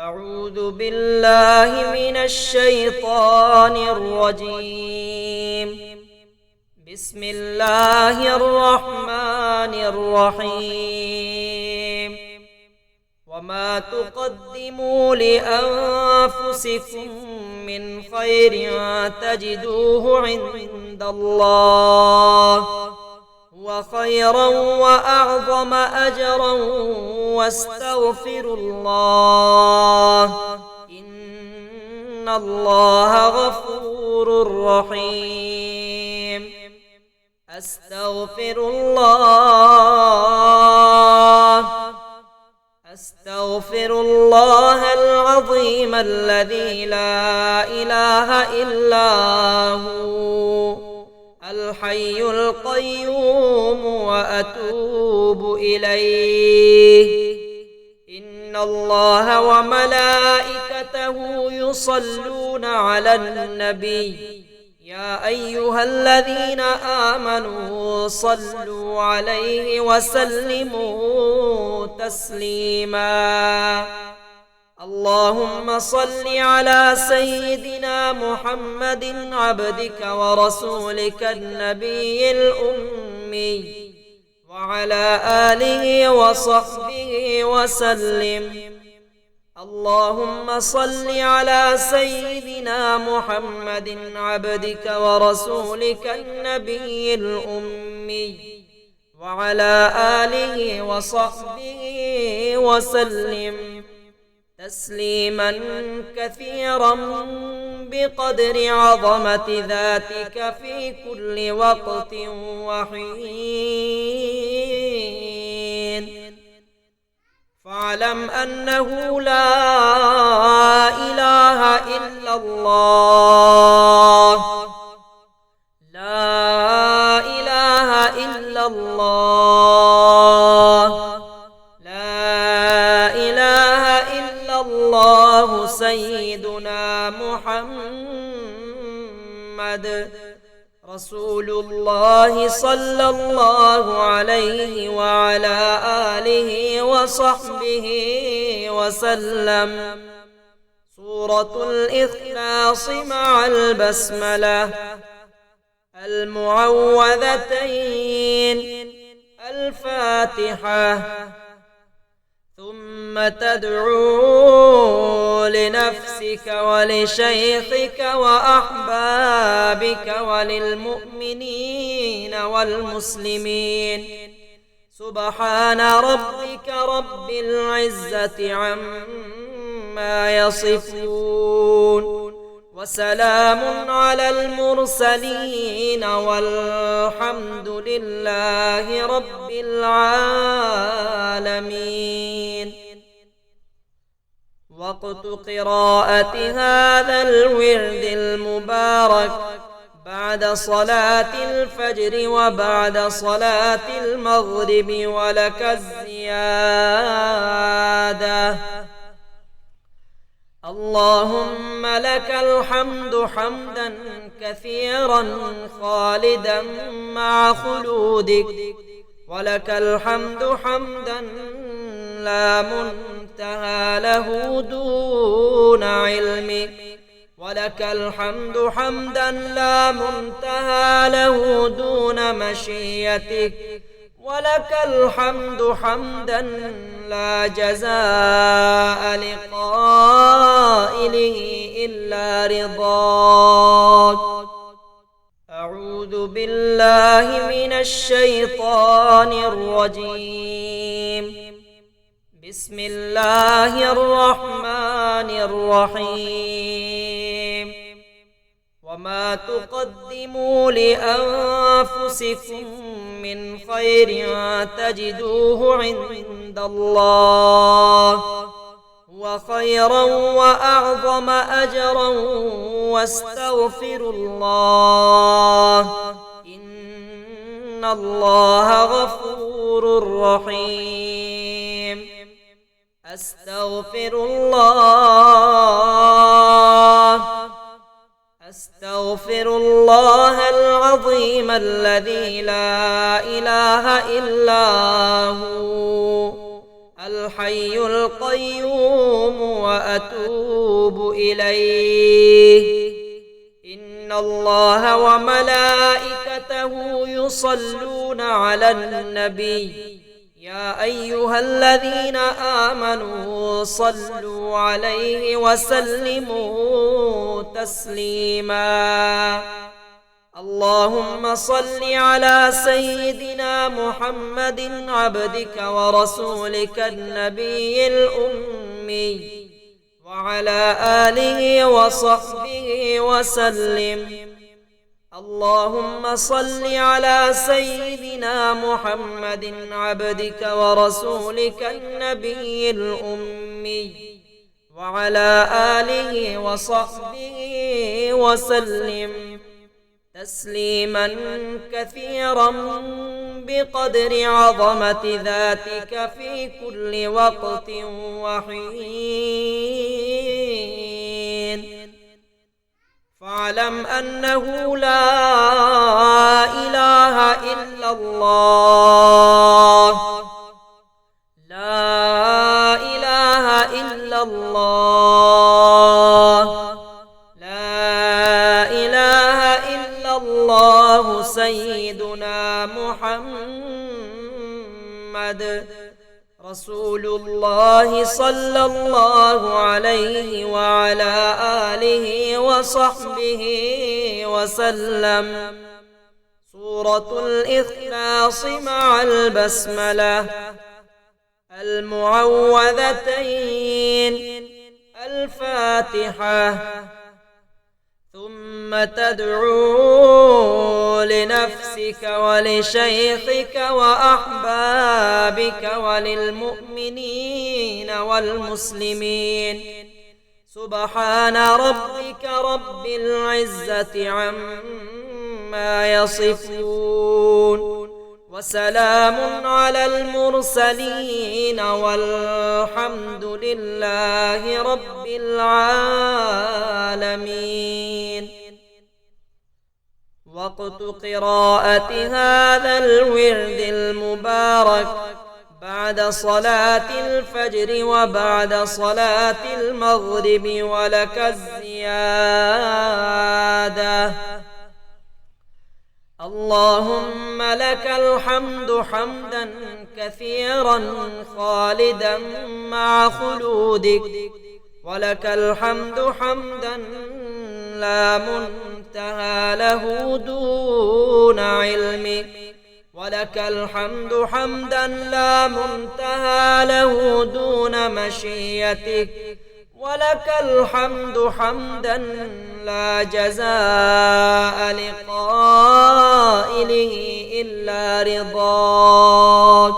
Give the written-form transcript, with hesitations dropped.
أعوذ بالله من الشيطان الرجيم. بسم الله الرحمن الرحيم. وما تقدموا لأنفسكم من خير تجدوه عند الله وخيرا وأعظم أجرا واستغفروا الله إن الله غفور رحيم. أستغفر الله العظيم الذي لا إله إلا هو الحي القيوم وأتوب إليه. إن الله وملائكته يصلون على النبي يا أيها الذين آمنوا صلوا عليه وسلموا تسليما. اللهم صل على سيدنا محمد عبدك ورسولك النبي الأمي وعلى آله وصحبه وسلم. اللهم صل على سيدنا محمد عبدك ورسولك النبي الأمي وعلى آله وصحبه وسلم تسليما كثيرا بقدر عظمة ذاتك في كل وقت وحين. فاعلم أنه لا إله إلا الله، لا إله إلا الله، لا إله إلا الله سيدنا محمد رسول الله صلى الله عليه وعلى آله وصحبه وسلم. سورة الإخلاص مع البسملة، المعوذتين، الفاتحة. ثم تدعو لنفسك ولشيخك وأحبابك وللمؤمنين والمسلمين. سبحان ربك رب العزة عما يصفون وسلام على المرسلين والحمد لله رب العالمين. وقت قراءة هذا الورد المبارك بعد صلاة الفجر وبعد صلاة المغرب، ولك الزيادة. اللهم لك الحمد حمدا كثيرا خالدا مع خلودك، ولك الحمد حمدا لا منتهى له دون علمك، ولك الحمد حمدا لا منتهى له دون مشيتك، ولك الحمد حمدا لا جزاء لقائله إلا رضاك. أعوذ بالله من الشيطان الرجيم. بسم الله الرحمن الرحيم. وما تقدموا لأنفسكم من خير تجدوه عند الله وخيرا وأعظم أجرا واستغفروا الله إن الله غفور رحيم. أستغفر الله العظيم الذي لا إله إلا هو الحي الحي القيوم وأتوب إليه. إن الله وملائكته يصلون على النبي يا أيها الذين آمنوا صلوا عليه وسلموا تسليما. اللهم صل على سيدنا محمد عبدك ورسولك النبي الأمي وعلى آله وصحبه وسلم. اللهم صل على سيدنا محمد عبدك ورسولك النبي الأمي وعلى آله وصحبه وسلم تسليما كثيرا بقدر عظمة ذاتك في كل وقت وحين. فاعلم أنه لا إله إلا الله، لا إله إلا الله، لا إله إلا الله سيدنا محمد رسول الله صلى الله عليه وعلى آله وصحبه وسلم. سورة الإخلاص مع البسملة، المعوذتين، الفاتحة. ثم تدعو لنفسك ولشيخك وأحبابك وللمؤمنين والمسلمين. سبحان ربك رب العزة عما يصفون، وسلام على المرسلين، والحمد لله رب العالمين. وقت قراءة هذا الورد المبارك بعد صلاة الفجر وبعد صلاة المغرب، ولك الزيادة. اللهم لك الحمد حمدا كثيرا خالدا مع خلودك، ولك الحمد حمدا لا منتهى له دون علمك، ولك الحمد حمدا لا منتهى له دون مشيتك، ولك الحمد حمدا لا جزاء لقائله إلا رضاك.